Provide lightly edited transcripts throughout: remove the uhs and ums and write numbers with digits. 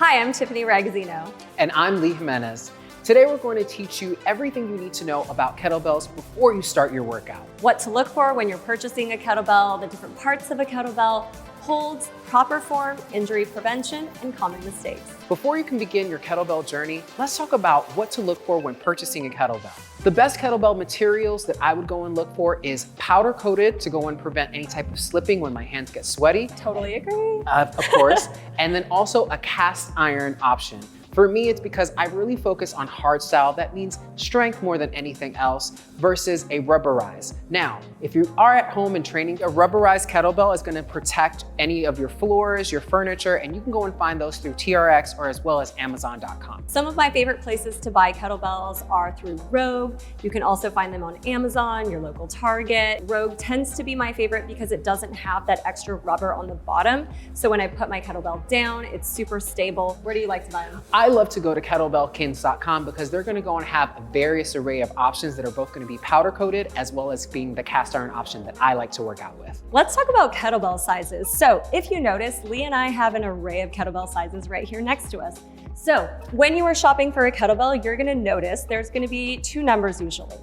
Hi, I'm Tiffany Ragozzino. And I'm Jimenez. Today we're going to teach you everything you need to know about kettlebells before you start your workout. What to look for when you're purchasing a kettlebell, the different parts of a kettlebell, holds, proper form, injury prevention, and common mistakes. Before you can begin your kettlebell journey, let's talk about what to look for when purchasing a kettlebell. The best kettlebell materials that I would go and look for is powder coated to go and prevent any type of slipping when my hands get sweaty. Totally agree. Of course. And then also a cast iron option. For me, it's because I really focus on hard style. That means strength more than anything else versus a rubberized. Now, if you are at home and training, a rubberized kettlebell is gonna protect any of your floors, your furniture, and you can go and find those through TRX or as well as Amazon.com. Some of my favorite places to buy kettlebells are through Rogue. You can also find them on Amazon, your local Target. Rogue tends to be my favorite because it doesn't have that extra rubber on the bottom. So when I put my kettlebell down, it's super stable. Where do you like to buy them? I love to go to kettlebellkins.com because they're gonna go and have a various array of options that are both gonna be powder coated as well as being the cast iron option that I like to work out with. Let's talk about kettlebell sizes. So if you notice, Lee and I have an array of kettlebell sizes right here next to us. So when you are shopping for a kettlebell, you're gonna notice there's gonna be two numbers usually.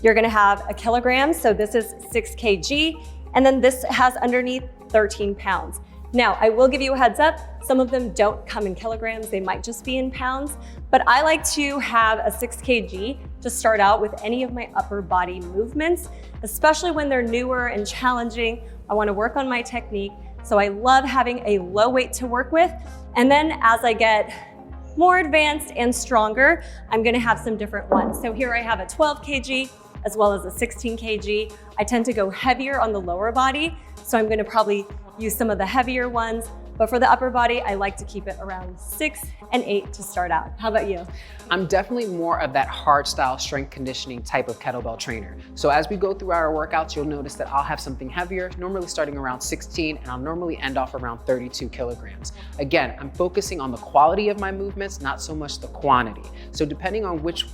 You're gonna have a kilogram, so this is 6 kg, and then this has underneath 13 pounds. Now, I will give you a heads up, some of them don't come in kilograms, they might just be in pounds, but I like to have a 6 kg to start out with any of my upper body movements, especially when they're newer and challenging. I wanna work on my technique, so I love having a low weight to work with. And then as I get more advanced and stronger, I'm gonna have some different ones. So here I have a 12 kg as well as a 16 kg. I tend to go heavier on the lower body, so I'm gonna probably use some of the heavier ones, but for the upper body, I like to keep it around 6 and 8 to start out. How about you? I'm definitely more of that hard style strength conditioning type of kettlebell trainer. So as we go through our workouts, you'll notice that I'll have something heavier, normally starting around 16, and I'll normally end off around 32 kilograms. Again, I'm focusing on the quality of my movements, not so much the quantity. So depending on which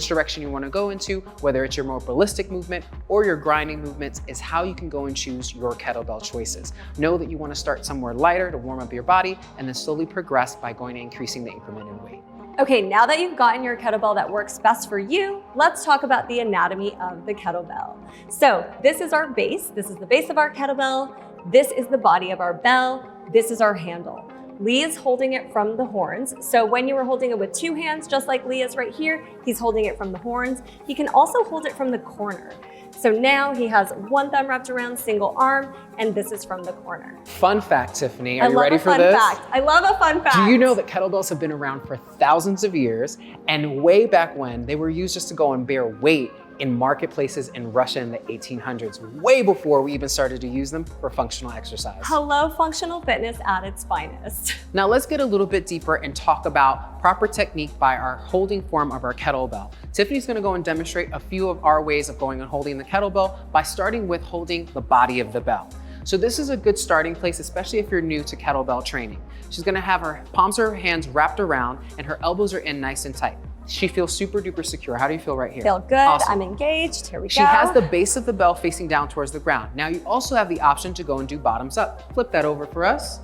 direction you want to go into, whether it's your more ballistic movement or your grinding movements, is how you can go and choose your kettlebell choices. Know that you want to start somewhere lighter to warm up your body and then slowly progress by going and increasing the increment in weight. Okay, now that you've gotten your kettlebell that works best for you, let's talk about the anatomy of the kettlebell. So this is our base. This is the base of our kettlebell. This is the body of our bell. This is our handle. Lee is holding it from the horns. So when you were holding it with two hands, just like Lee is right here, he's holding it from the horns. He can also hold it from the corner. So now he has one thumb wrapped around, single arm, and this is from the corner. Fun fact, Tiffany, are you ready for this? I love a fun fact. Do you know that kettlebells have been around for thousands of years, and way back when they were used just to go and bear weight in marketplaces in Russia in the 1800s, way before we even started to use them for functional exercise. Hello, functional fitness at its finest. Now let's get a little bit deeper and talk about proper technique by our holding form of our kettlebell. Tiffany's gonna go and demonstrate a few of our ways of going and holding the kettlebell by starting with holding the body of the bell. So this is a good starting place, especially if you're new to kettlebell training. She's gonna have her palms of her hands wrapped around and her elbows are in nice and tight. She feels super duper secure. How do you feel right here? Feel good, awesome. I'm engaged, here we go. She has the base of the bell facing down towards the ground. Now you also have the option to go and do bottoms up. Flip that over for us.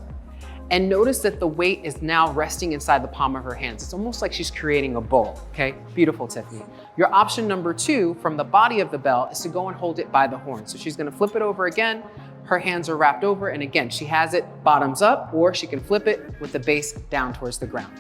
And notice that the weight is now resting inside the palm of her hands. It's almost like she's creating a bowl, okay? Beautiful, Tiffany. Your option number 2 from the body of the bell is to go and hold it by the horn. So she's gonna flip it over again. Her hands are wrapped over, and again, she has it bottoms up, or she can flip it with the base down towards the ground.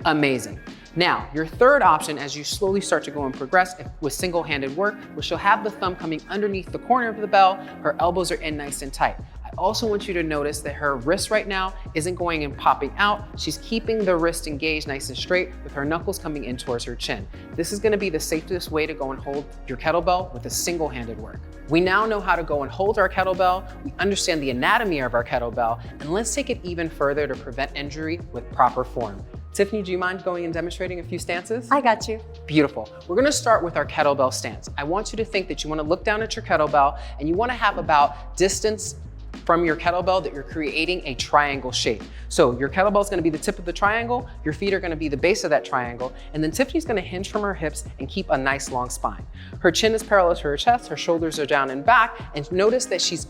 Amazing. Now, your third option as you slowly start to go and progress with single-handed work, where she'll have the thumb coming underneath the corner of the bell, her elbows are in nice and tight. I also want you to notice that her wrist right now isn't going and popping out. She's keeping the wrist engaged nice and straight with her knuckles coming in towards her chin. This is gonna be the safest way to go and hold your kettlebell with a single-handed work. We now know how to go and hold our kettlebell, we understand the anatomy of our kettlebell, and let's take it even further to prevent injury with proper form. Tiffany, do you mind going and demonstrating a few stances? I got you. Beautiful. We're gonna start with our kettlebell stance. I want you to think that you wanna look down at your kettlebell and you wanna have about distance from your kettlebell that you're creating a triangle shape. So your kettlebell is gonna be the tip of the triangle, your feet are gonna be the base of that triangle, and then Tiffany's gonna hinge from her hips and keep a nice long spine. Her chin is parallel to her chest, her shoulders are down and back, and notice that she's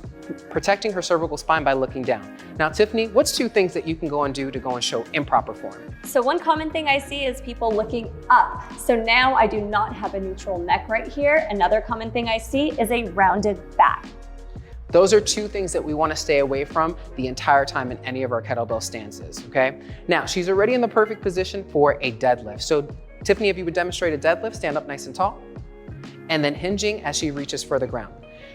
protecting her cervical spine by looking down. Now, Tiffany, what's 2 things that you can go and do to go and show improper form? So one common thing I see is people looking up. So now I do not have a neutral neck right here. Another common thing I see is a rounded back. Those are 2 things that we want to stay away from the entire time in any of our kettlebell stances, okay? Now, she's already in the perfect position for a deadlift. So Tiffany, if you would demonstrate a deadlift, stand up nice and tall, and then hinging as she reaches for the ground.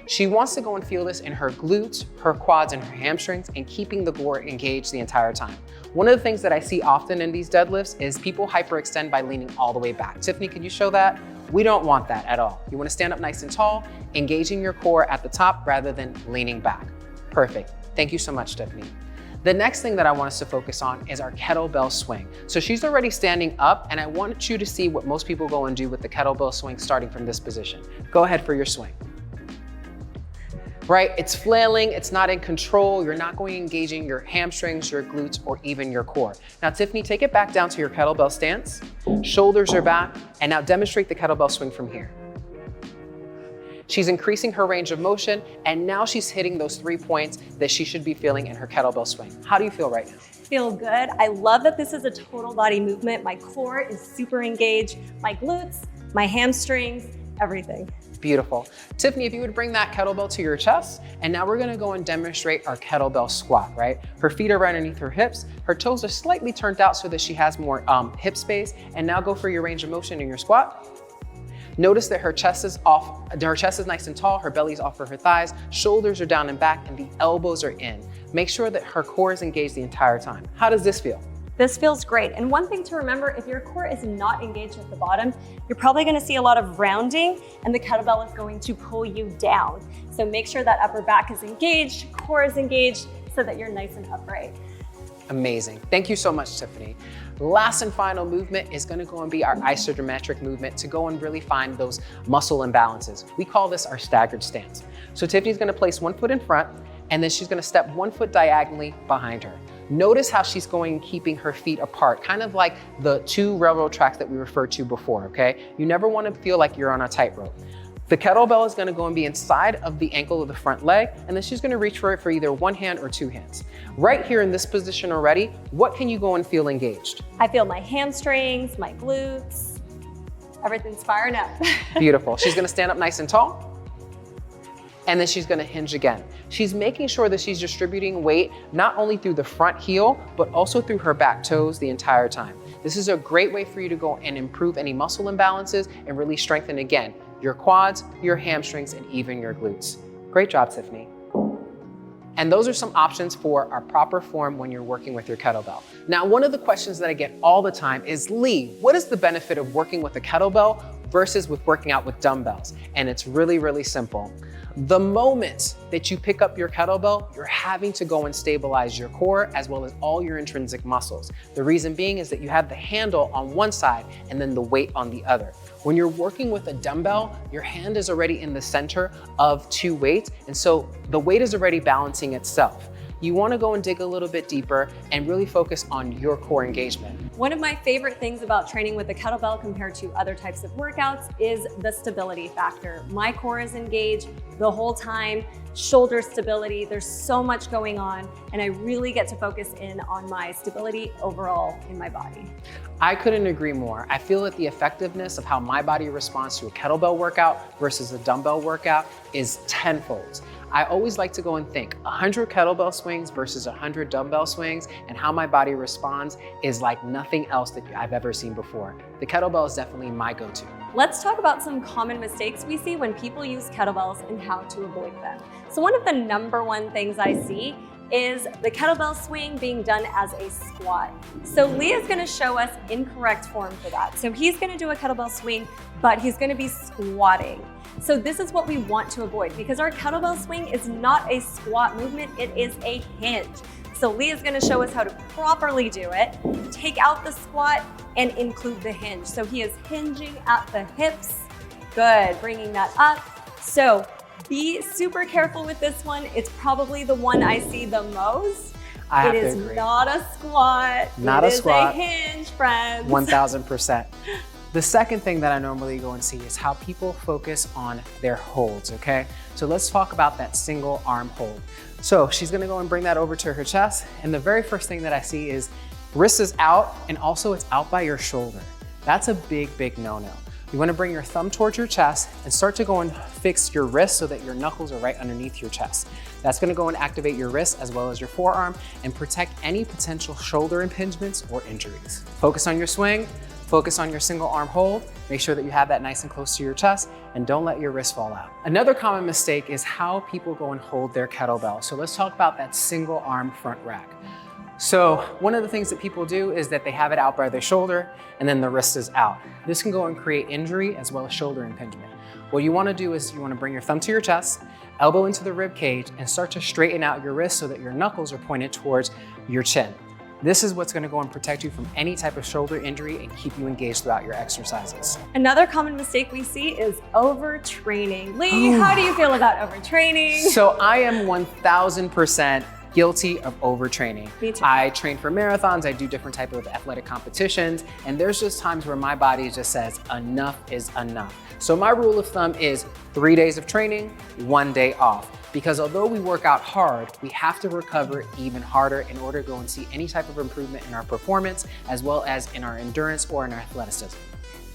She wants to go and feel this in her glutes, her quads, and her hamstrings, and keeping the core engaged the entire time. One of the things that I see often in these deadlifts is people hyperextend by leaning all the way back. Tiffany, could you show that? We don't want that at all. You want to stand up nice and tall, engaging your core at the top rather than leaning back. Perfect. Thank you so much, Tiffany. The next thing that I want us to focus on is our kettlebell swing. So she's already standing up, and I want you to see what most people go and do with the kettlebell swing starting from this position. Go ahead for your swing. Right? It's flailing, it's not in control, you're not going engaging your hamstrings, your glutes, or even your core. Now, Tiffany, take it back down to your kettlebell stance. Shoulders are back, and now demonstrate the kettlebell swing from here. She's increasing her range of motion, and now she's hitting those 3 points that she should be feeling in her kettlebell swing. How do you feel right now? Feel good. I love that this is a total body movement. My core is super engaged, my glutes, my hamstrings, everything. Beautiful. Tiffany, if you would bring that kettlebell to your chest, and now we're gonna go and demonstrate our kettlebell squat, right? Her feet are right underneath her hips, her toes are slightly turned out so that she has more hip space, and now go for your range of motion in your squat. Notice that her chest is nice and tall, her belly's off of her thighs, shoulders are down and back, and the elbows are in. Make sure that her core is engaged the entire time. How does this feel? This feels great. And one thing to remember, if your core is not engaged at the bottom, you're probably gonna see a lot of rounding and the kettlebell is going to pull you down. So make sure that upper back is engaged, core is engaged, so that you're nice and upright. Amazing. Thank you so much, Tiffany. Last and final movement is gonna go and be our isometric movement to go and really find those muscle imbalances. We call this our staggered stance. So Tiffany's gonna place 1 foot in front, and then she's gonna step 1 foot diagonally behind her. Notice how she's going and keeping her feet apart, kind of like the 2 railroad tracks that we referred to before, okay? You never wanna feel like you're on a tightrope. The kettlebell is gonna go and be inside of the ankle of the front leg, and then she's gonna reach for it for either 1 hand or 2 hands. Right here in this position already, what can you go and feel engaged? I feel my hamstrings, my glutes, everything's firing up. Beautiful. She's gonna stand up nice and tall, and then she's gonna hinge again. She's making sure that she's distributing weight not only through the front heel, but also through her back toes the entire time. This is a great way for you to go and improve any muscle imbalances and really strengthen, again, your quads, your hamstrings, and even your glutes. Great job, Tiffany. And those are some options for our proper form when you're working with your kettlebell. Now, one of the questions that I get all the time is, Lee, what is the benefit of working with a kettlebell versus with working out with dumbbells? And it's really, really simple. The moment that you pick up your kettlebell, you're having to go and stabilize your core as well as all your intrinsic muscles. The reason being is that you have the handle on one side and then the weight on the other. When you're working with a dumbbell, your hand is already in the center of 2 weights, and so the weight is already balancing itself. You want to go and dig a little bit deeper and really focus on your core engagement. One of my favorite things about training with a kettlebell compared to other types of workouts is the stability factor. My core is engaged the whole time, shoulder stability, there's so much going on, and I really get to focus in on my stability overall in my body. I couldn't agree more. I feel that the effectiveness of how my body responds to a kettlebell workout versus a dumbbell workout is tenfold. I always like to go and think 100 kettlebell swings versus 100 dumbbell swings, and how my body responds is like nothing else that I've ever seen before. The kettlebell is definitely my go-to. Let's talk about some common mistakes we see when people use kettlebells and how to avoid them. So one of the #1 things I see is the kettlebell swing being done as a squat. So Lee is gonna show us incorrect form for that. So he's gonna do a kettlebell swing, but he's gonna be squatting. So this is what we want to avoid, because our kettlebell swing is not a squat movement, it is a hinge. So Lee is gonna show us how to properly do it, take out the squat and include the hinge. So he is hinging at the hips. Good, bringing that up. So Be super careful with this one. It's probably the one I see the most. I have It to is agree. not a squat. Not a squat. It is a hinge, friends. 1000%. The second thing that I normally go and see is how people focus on their holds, okay? So let's talk about that single arm hold. So she's gonna go and bring that over to her chest. And the very first thing that I see is wrist is out, and also it's out by your shoulder. That's a big, big no-no. You wanna bring your thumb towards your chest and start to go and fix your wrist so that your knuckles are right underneath your chest. That's gonna go and activate your wrist as well as your forearm and protect any potential shoulder impingements or injuries. Focus on your swing, focus on your single arm hold, make sure that you have that nice and close to your chest, and don't let your wrist fall out. Another common mistake is how people go and hold their kettlebell. So let's talk about that single arm front rack. So one of the things that people do is that they have it out by their shoulder and then the wrist is out. This can go and create injury as well as shoulder impingement. What you wanna do is you wanna bring your thumb to your chest, elbow into the rib cage, and start to straighten out your wrist so that your knuckles are pointed towards your chin. This is what's gonna go and protect you from any type of shoulder injury and keep you engaged throughout your exercises. Another common mistake we see is overtraining. Lee, how do you feel about overtraining? So I am 1000% guilty of overtraining. Me too. I train for marathons, I do different type of athletic competitions, and there's just times where my body just says enough is enough. So my rule of thumb is 3 days of training, 1 day off. Because although we work out hard, we have to recover even harder in order to go and see any type of improvement in our performance, as well as in our endurance or in our athleticism.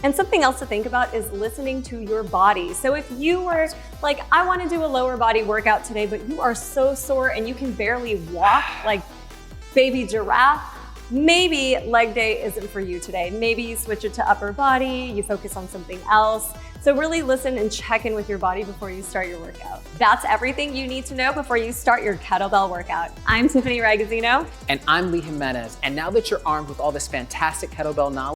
And something else to think about is listening to your body. So if you were like, I want to do a lower body workout today, but you are so sore and you can barely walk like baby giraffe, maybe leg day isn't for you today. Maybe you switch it to upper body, you focus on something else. So really listen and check in with your body before you start your workout. That's everything you need to know before you start your kettlebell workout. I'm Tiffany Ragozzino. And I'm Lee Jimenez. And now that you're armed with all this fantastic kettlebell knowledge,